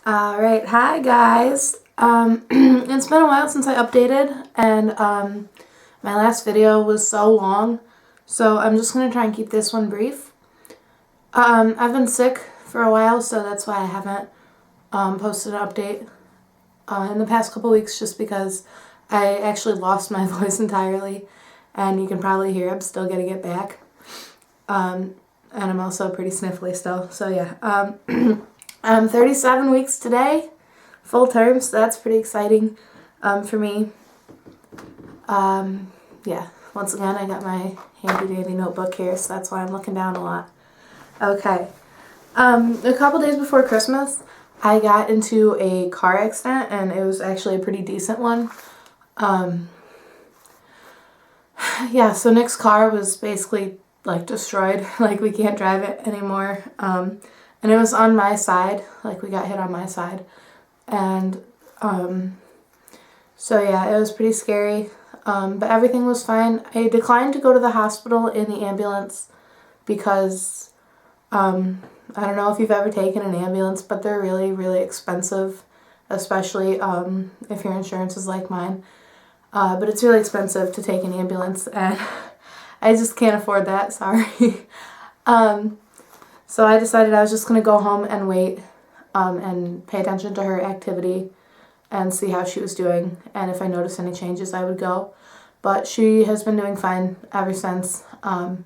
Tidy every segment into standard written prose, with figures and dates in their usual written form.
Alright, hi guys. It's been a while since I updated, and my last video was so long, so I'm just going to try and keep this one brief. I've been sick for a while, so that's why I haven't posted an update in the past couple weeks, just because I actually lost my voice entirely, and you can probably hear I'm still getting it back. And I'm also pretty sniffly still, so yeah. I'm 37 weeks today, full term, so that's pretty exciting for me. Yeah, once again, I got my handy-dandy notebook here, so that's why I'm looking down a lot. Okay, a couple days before Christmas, I got into a car accident, and it was actually a pretty decent one. Yeah, so Nick's car was basically, like, destroyed. Like, we can't drive it anymore. And it was on my side, like we got hit on my side. And so yeah, it was pretty scary, but everything was fine. I declined to go to the hospital in the ambulance because I don't know if you've ever taken an ambulance, but they're really, really expensive, especially if your insurance is like mine. But it's really expensive to take an ambulance, and I just can't afford that, sorry. So I decided I was just going to go home and wait and pay attention to her activity and see how she was doing. And if I noticed any changes, I would go. But she has been doing fine ever since. Been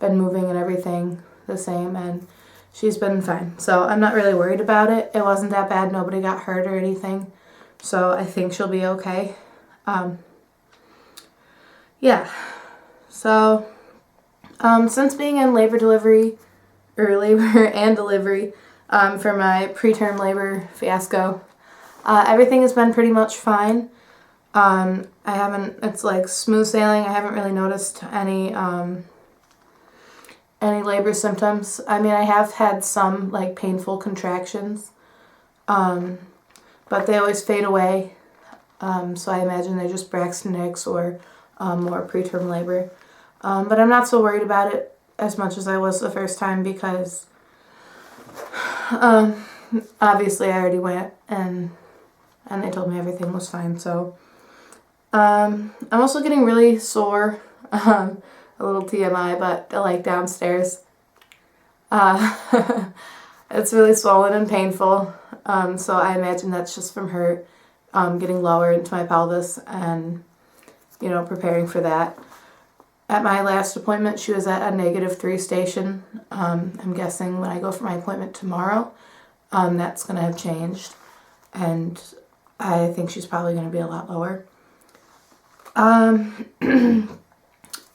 moving and everything the same, and she's been fine. So I'm not really worried about it. It wasn't that bad. Nobody got hurt or anything. So I think she'll be okay. Yeah. So since being in labor and delivery for my preterm labor fiasco, everything has been pretty much fine. It's like smooth sailing. I haven't really noticed any labor symptoms. I mean, I have had some like painful contractions, but they always fade away. So I imagine they're just Braxton Hicks or more preterm labor. But I'm not so worried about it as much as I was the first time because obviously I already went and they told me everything was fine. So I'm also getting really sore, a little TMI, but like downstairs. It's really swollen and painful, so I imagine that's just from her getting lower into my pelvis and, you know, preparing for that. At my last appointment, she was at a -3 station. I'm guessing when I go for my appointment tomorrow, that's going to have changed, and I think she's probably going to be a lot lower. It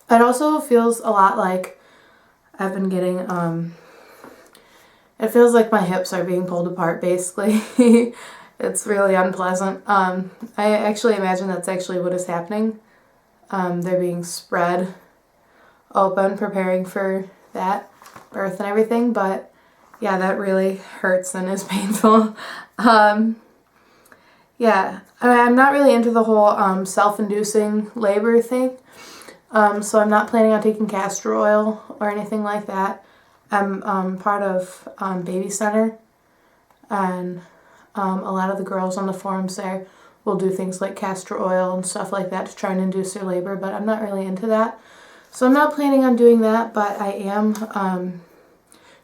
also feels a lot like I've been getting, it feels like my hips are being pulled apart, basically. It's really unpleasant. I actually imagine that's actually what is happening. They're being spread open, preparing for that birth and everything, but yeah, that really hurts and is painful. Yeah, I'm not really into the whole self-inducing labor thing, so I'm not planning on taking castor oil or anything like that. I'm part of Baby Center, and a lot of the girls on the forums there will do things like castor oil and stuff like that to try and induce their labor, but I'm not really into that. So I'm not planning on doing that, but I am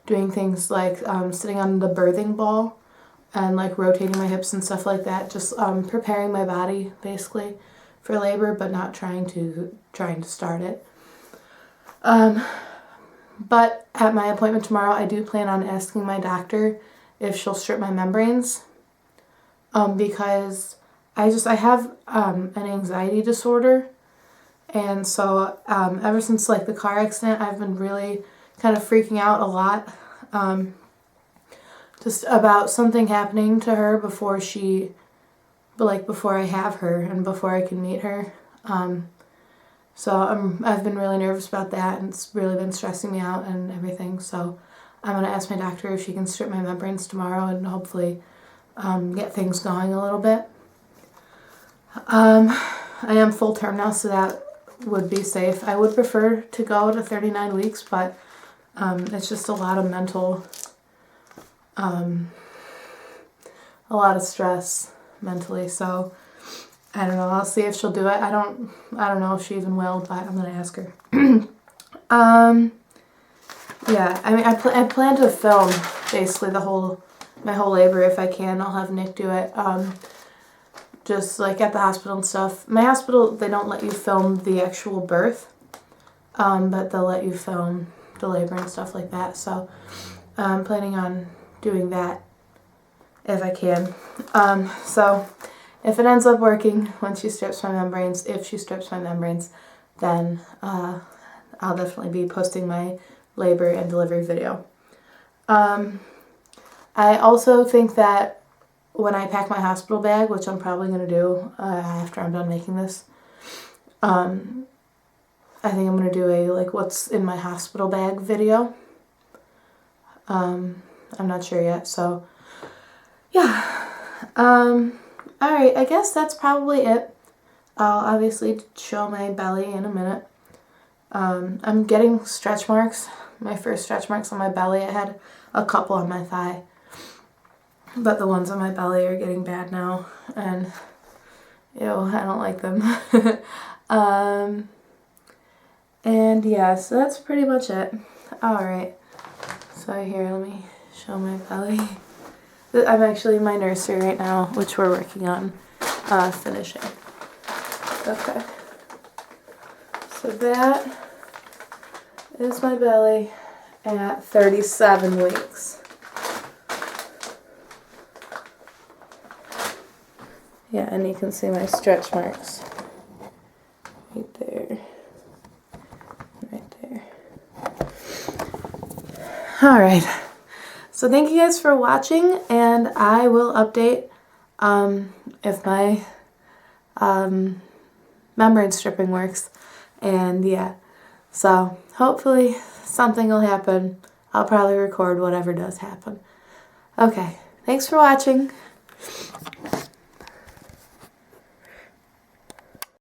doing things like sitting on the birthing ball and like rotating my hips and stuff like that, just preparing my body basically for labor, but not trying to start it. But at my appointment tomorrow, I do plan on asking my doctor if she'll strip my membranes, because I have an anxiety disorder, and so ever since like the car accident, I've been really kind of freaking out a lot, just about something happening to her before I have her and before I can meet her. So I've been really nervous about that, and it's really been stressing me out and everything. So I'm going to ask my doctor if she can strip my membranes tomorrow and hopefully get things going a little bit. I am full term now, so that would be safe. I would prefer to go to 39 weeks, but it's just a lot of mental a lot of stress mentally, so I don't know. I'll see if she'll do it. I don't know if she even will, but I'm gonna ask her. Yeah, I mean, I plan to film basically my whole labor if I can. I'll have Nick do it. Just like at the hospital and stuff. My hospital, they don't let you film the actual birth, but they'll let you film the labor and stuff like that. So I'm planning on doing that if I can. So if it ends up working when she strips my membranes, then I'll definitely be posting my labor and delivery video. I also think that when I pack my hospital bag, which I'm probably going to do after I'm done making this, I think I'm going to do a like what's in my hospital bag video. I'm not sure yet, so yeah. Alright, I guess that's probably it. I'll obviously show my belly in a minute. I'm getting stretch marks. My first stretch marks on my belly. I had a couple on my thigh, but the ones on my belly are getting bad now, and ew, I don't like them. And yeah, so that's pretty much it. Alright, so here, let me show my belly. I'm actually in my nursery right now, which we're working on finishing. Okay, so that is my belly at 37 weeks. Yeah, and you can see my stretch marks right there, right there. All right, so thank you guys for watching, and I will update if my membrane stripping works, and yeah, so hopefully something will happen. I'll probably record whatever does happen. Okay, thanks for watching.